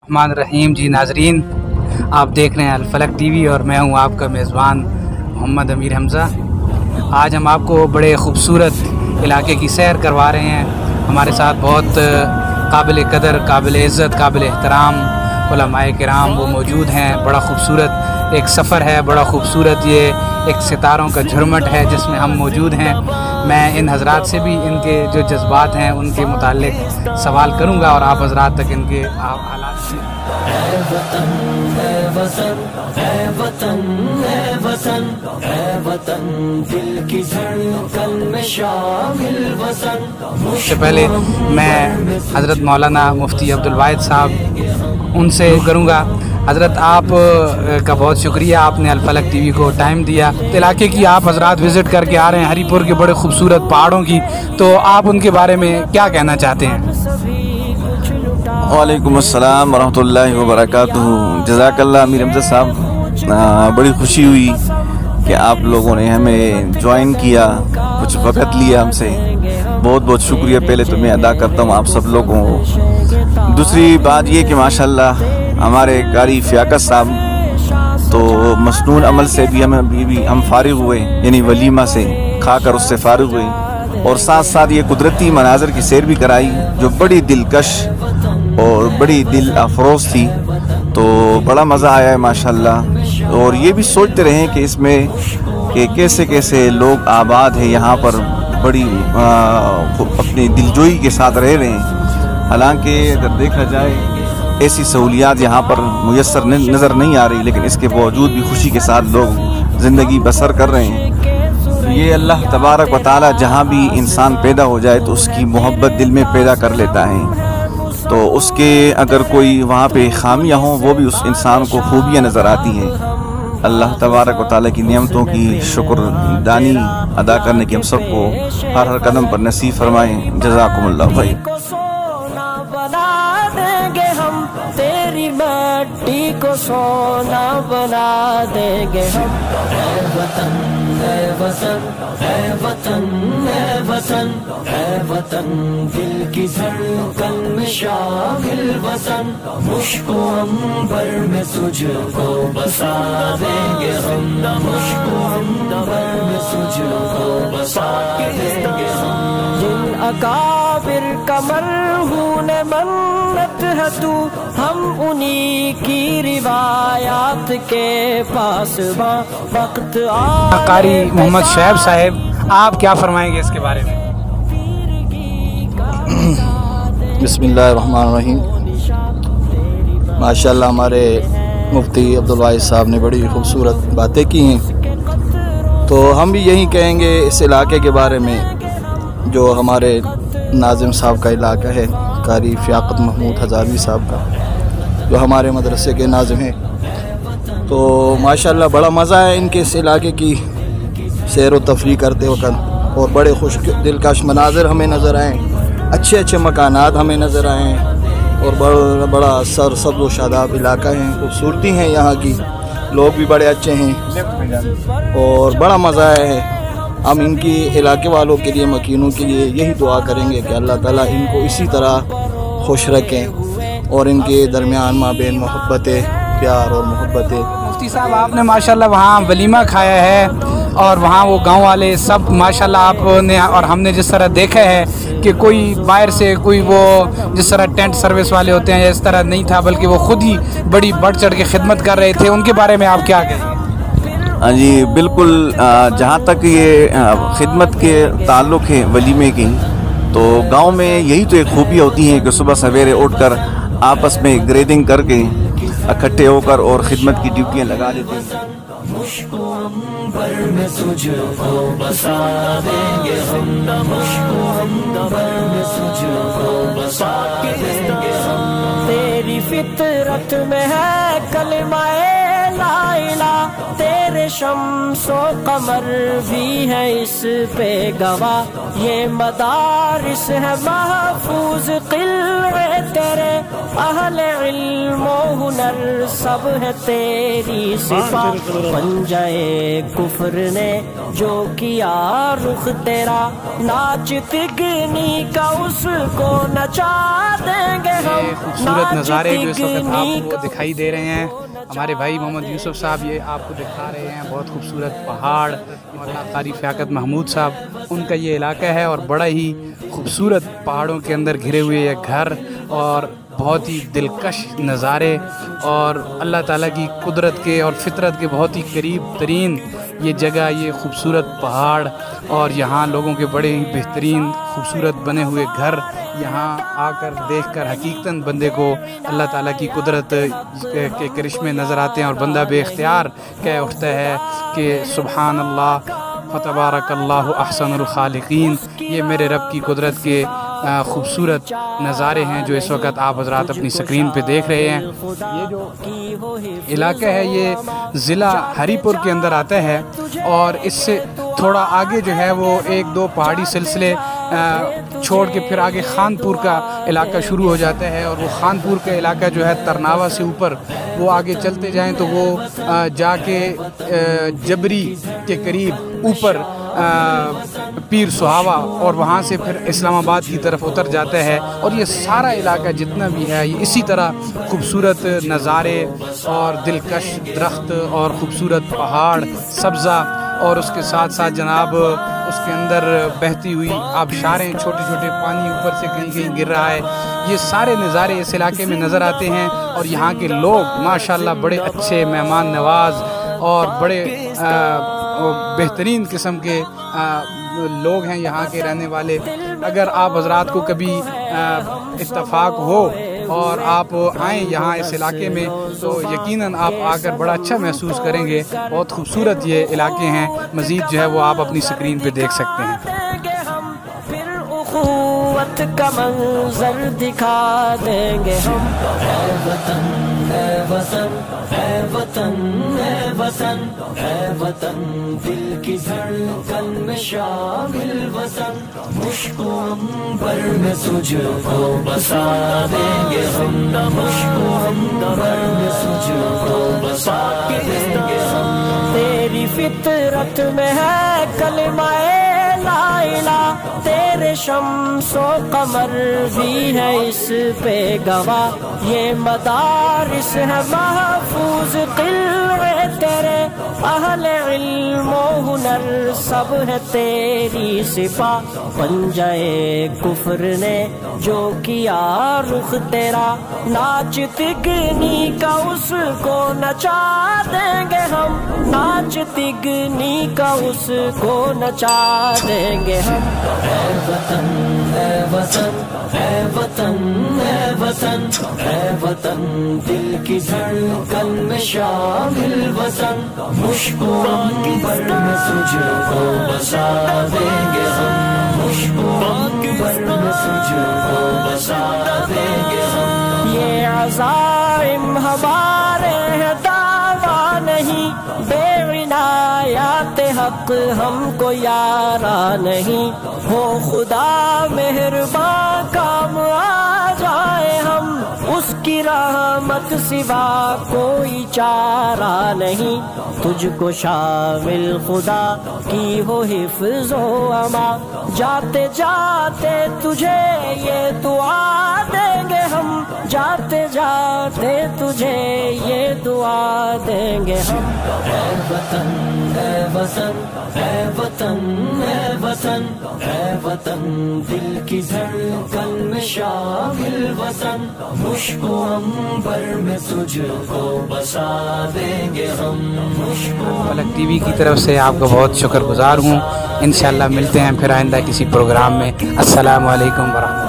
रहमान रहीम जी नाजरीन, आप देख रहे हैं अलफलक टीवी और मैं हूं आपका मेज़बान मोहम्मद अमीर हमज़ा। आज हम आपको बड़े ख़ूबसूरत इलाके की सैर करवा रहे हैं। हमारे साथ बहुत काबिल कदर, काबिल इज़्ज़त, काबिल एहतराम उलमाए किराम वो मौजूद हैं। बड़ा ख़ूबसूरत एक सफ़र है, बड़ा ख़ूबसूरत ये एक सितारों का झुरमट है जिसमें हम मौजूद हैं। मैं इन हज़रात से भी इनके जो जज्बात हैं उनके मुताल्लिक़ सवाल करूँगा और आप हज़रात तक इनके हालात से पहले मैं हज़रत मौलाना मुफ्ती अब्दुल वाहिद साहब उनसे करूँगा। हज़रत आप का बहुत शुक्रिया, आपने अलफलक टीवी को टाइम दिया। इलाके की आप हज़रात विज़िट करके आ रहे हैं, हरीपुर के बड़े खूबसूरत पहाड़ों की, तो आप उनके बारे में क्या कहना चाहते हैं? वालेकुम अस्सलाम वरहमतुल्लाहि वबरकातुहू। जज़ाकल्लाह अमीर हमज़ा साहब, बड़ी खुशी हुई कि आप लोगों ने हमें ज्वाइन किया, कुछ वक़्त लिया हमसे। बहुत बहुत शुक्रिया पहले तो मैं अदा करता हूँ आप सब लोगों को। दूसरी बात ये कि माशाल्लाह हमारे कारी फ़ियाकत साहब तो मसनून अमल से भी हम फारिग हुए, यानी वलीमा से खाकर उससे फारिग हुए, और साथ साथ ये कुदरती मनाज़र की सैर भी कराई जो बड़ी दिलकश और बड़ी दिल अफरोज़ थी। तो बड़ा मज़ा आया है माशाल्लाह। और ये भी सोचते रहें कि इसमें कि कैसे कैसे लोग आबाद हैं यहाँ पर, बड़ी अपनी दिलजोई के साथ रह रहे हैं। हालांकि अगर देखा जाए ऐसी सहूलियात यहाँ पर मुयस्सर नज़र नहीं आ रही, लेकिन इसके बावजूद भी खुशी के साथ लोग ज़िंदगी बसर कर रहे हैं। ये अल्लाह तबारक व तआला जहाँ भी इंसान पैदा हो जाए तो उसकी मोहब्बत दिल में पैदा कर लेता है। तो उसके अगर कोई वहाँ पे खामियाँ हों वो भी उस इंसान को खूबियाँ नज़र आती हैं। अल्लाह तबारक व तआला की नेमतों की शुक्रदानी अदा करने की हम सबको हर कदम पर नसीब फरमाएँ। जज़ाकुमुल्लाह भाई। तेरी मट्टी को सोना बना देंगे हम। है वतन, है वतन, है वतन, है वतन, है वतन, दिल की धड़कन में शामिल वतन। मुश्को अंबर में तुझको बसा देंगे हम, मुश्को अंबर में तुझको बसा देंगे हम। जिन अकाबिर का मरहून मन्नत है तू, हम उन्हीं की रिवायात के पास वक्त आ। कारी मोहम्मद शैब साहब, आप क्या फरमाएंगे इसके बारे में? बिस्मिल्लाहिर्रहमानिर्रहीम। माशाल्लाह हमारे मुफ्ती अब्दुल वाहिद साहब ने बड़ी खूबसूरत बातें की हैं। तो हम भी यही कहेंगे इस इलाके के बारे में जो हमारे नाज़िम साहब का इलाका है, कारी फ़ियाकत महमूद हज़ावी साहब का, जो हमारे मदरसे के नाज़िम हैं। तो माशाल्लाह बड़ा मज़ा है इनके इस इलाके की सैर व तफरीह करते वक़्त, और बड़े खुश दिलकश मनाज़र हमें नज़र आएँ, अच्छे अच्छे मकानात हमें नज़र आएँ, और बड़ा सरसब्ज़ व शादाब इलाका है। खूबसूरती हैं यहाँ की, लोग भी बड़े अच्छे हैं और बड़ा मज़ा है। हम इनकी इलाके वालों के लिए, मकीनों के लिए यही दुआ करेंगे कि अल्लाह ताला इनको इसी तरह खुश रखें और इनके दरमियान माबैन मोहब्बतें, प्यार और मोहब्बतें। मुफ्ती साहब, आपने माशाल्लाह वहाँ वलीमा खाया है और वहाँ वो गांव वाले सब माशाल्लाह आपने और हमने जिस तरह देखा है कि कोई बाहर से कोई वो जिस तरह टेंट सर्विस वाले होते हैं इस तरह नहीं था, बल्कि वो खुद ही बड़ी बढ़ चढ़ के खिदमत कर रहे थे। उनके बारे में आप क्या कहेंगे? हाँ जी, बिल्कुल। जहाँ तक ये खिदमत के ताल्लुक़ है वलीमे की, तो गांव में यही तो एक खूबी होती है कि सुबह सवेरे उठकर आपस में ग्रेडिंग करके इकट्ठे होकर और ख़िदमत की ड्यूटियाँ लगा देते हैं। मुश्को अंबर में तुझको बसा देंगे हम, मुश्को अंबर में तुझको बसा देंगे हम। तेरी फितरत में है कलमाए لائلہ تیرے شمس و قمر بھی ہے اس پہ گواہ، یہ مدارس ہے محفوظ قلعے تیرے، اہل علم و ہنر سب ہے تیری صفات، پنجے کفر نے جو کیا رخ تیرا، ناچ تگنی کا اس کو نچا دیں گے ہم، خوبصورت نظارے جو اس وقت آپ کو دکھائی دے رہے ہیں، ہمارے بھائی محمد یوسف صاحب یہ آپ کو دکھا رہے ہیں، بہت خوبصورت پہاڑ، مولانا قاری فیاقت محمود صاحب ان کا یہ علاقہ ہے، اور بڑا ہی خوبصورت پہاڑوں کے اندر گھرے ہوئے یہ گھر، اور بہت ہی دلکش نظارے، اور اللہ تعالیٰ کی قدرت کے اور فطرت کے بہت ہی قریب ترین یہ جگہ، یہ خوبصورت پہاڑ، اور یہاں لوگوں کے بڑے ہی بہترین خوبصورت بنے ہوئے گھر، یہاں آ کر دیکھ کر حقیقتاً بندے کو اللہ تعالیٰ کی قدرت کے کرشمے نظر آتے ہیں، اور بندہ بے اختیار کہہ اٹھتا ہے کہ سبحان اللہ فتبارک اللہ احسن الخالقین۔ یہ میرے رب کی قدرت کے خوبصورت نظارے ہیں جو اس وقت آپ حضرات اپنی سکرین پہ دیکھ رہے ہیں۔ یہ جو علاقہ ہے یہ ضلع ہری پور کے اندر آتا ہے، اور اس سے تھوڑا آگے جو ہے وہ ایک دو پہاڑی سلسلے چھوڑ کے پھر آگے خانپور کا علاقہ شروع ہو جاتا ہے، اور وہ خانپور کا علاقہ جو ہے ترناوا سے اوپر وہ آگے چلتے جائیں تو وہ جا کے جبری کے قریب اوپر پیر سہاوا، اور وہاں سے پھر اسلام آباد کی طرف اتر جاتا ہے، اور یہ سارا علاقہ جتنا بھی ہے یہ اسی طرح خوبصورت نظارے اور دلکش درخت اور خوبصورت پہاڑ سبزہ، اور اس کے ساتھ ساتھ جناب اس کے اندر بہتی ہوئی آبشاریں، چھوٹے چھوٹے پانی اوپر سے کہیں کہیں گر رہا ہے، یہ سارے نظارے اس علاقے میں نظر آتے ہیں، اور یہاں کے لوگ ماشاءاللہ بڑے اچھے مہمان نواز اور بڑے بہترین قسم کے لوگ ہیں یہاں کے رہنے والے۔ اگر آپ حضرات کو کبھی اتفاق ہو اور آپ آئیں یہاں اس علاقے میں تو یقیناً آپ آ کر بڑا اچھا محسوس کریں گے، بہت خوبصورت یہ علاقے ہیں، مزید جو ہے وہ آپ اپنی سکرین پہ دیکھ سکتے ہیں۔ اخوت کا منظر دکھا دیں گے ہم، اے وطن اے وطن اے وطن اے وطن اے وطن، دل کی دھڑکن میں شامل وطن، مشک و عنبر میں تجھ کو بسا دیں گے ہم، مشک و عنبر میں تجھ کو بسا دیں گے ہم، تیری فطرت میں ہے کلمہ لا الہ، تیرے شمس و قمر بھی ہے اس پہ گواہ، یہ مدارس ہے محفوظ قلعے تیرے، اہل علم و ہنر سب ہے تیری صفات، پنجے کفر نے جو کیا رخ تیرا، ناچ تگنی کا اس کو نچا دیں گے ہم، ناچ تگنی کا اس کو نچا دیں گے ہم، اے وطن اے وطن اے وطن اے وطن اے وطن، دل کی دھڑکن میں شامل وطن، مشک و عنبر میں تجھ کو بسا دیں گے ہم، مشک و عنبر میں تجھ کو بسا دیں گے ہم، یہ عزائم ہمارے ہیں دعویٰ نہیں، بے عنایات حق ہم کو یارا نہیں، ہو خدا مہربان کام آ جائے ہم، اس کی رحمت سوا کوئی چارہ نہیں، تجھ کو شامل خدا کی ہو حفظ و امان، جاتے جاتے تجھے یہ دعا دیں گے ہم، جاتے جاتے تجھے یہ دعا دیں گے ہم، اے وطن اے وطن اے وطن اے وطن اے وطن، دل کی دھڑکن میں شامل وطن، مشک و عنبر میں تجھ کو بسا دیں گے ہم، فلک ٹی وی کی طرف سے آپ کا بہت شکر گزار ہوں، انشاءاللہ ملتے ہیں پھر آئندہ کسی پروگرام میں۔ السلام علیکم ورحمۃ اللہ۔